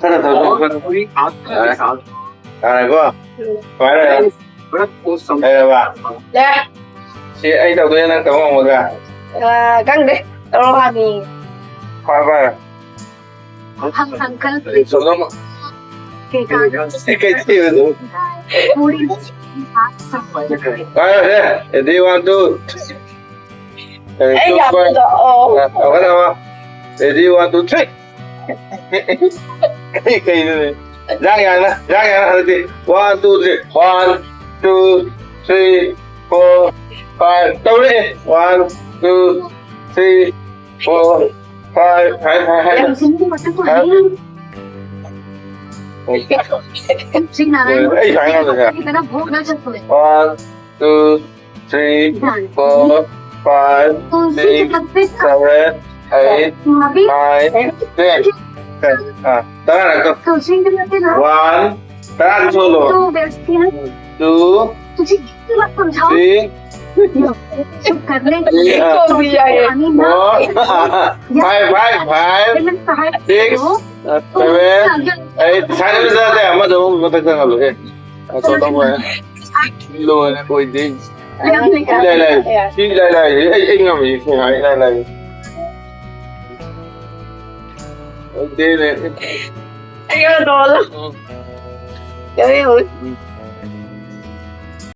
Rất là thơm ngon. Này cô, quái này đây là bà. Dạ. Chị anh đầu tiên đang tống một gà. Căng đấy. Tao lo thì Khoai khoai. 항상 그 Số lông ạ. 개가 Cái gì vậy? 우리 Quái rồi thế. Ready, 1, 2. em gặp rồi. Ở cái nào ạ? Ready, 1, 2, 3. Cái này. Jangan, ready. 1, 2, 3. 1, 2, 3, 4, 5. Tao đi. 1, 2, 3, 4, 5. Hai. em sống của tất cả những sinh ra đấy Ấy phải ngon rồi kìa. cái đó vô nó rất rồi 1, 2, 3, 4, 5, tôi 6, xin thật biết 7, 8, mà biết 9, 10. Tara na ko. tôi xin cái biết nó 1. Tara solo. tôi về kia 2, tôi chỉ cứ bắt con cháu 3, chụp cảnh lên Con gì vậy? anh em nó 4, 5, 5, lên phải 6, 7, 8. Sana bisa deh, ama dong matagsan ka lo eh. Ato na mo eh. Lo na ko din. Lai. Si lai. Ay ngam yi si hai lai. Hindi ne. Anh ơi đồ lắm. Trời ơi.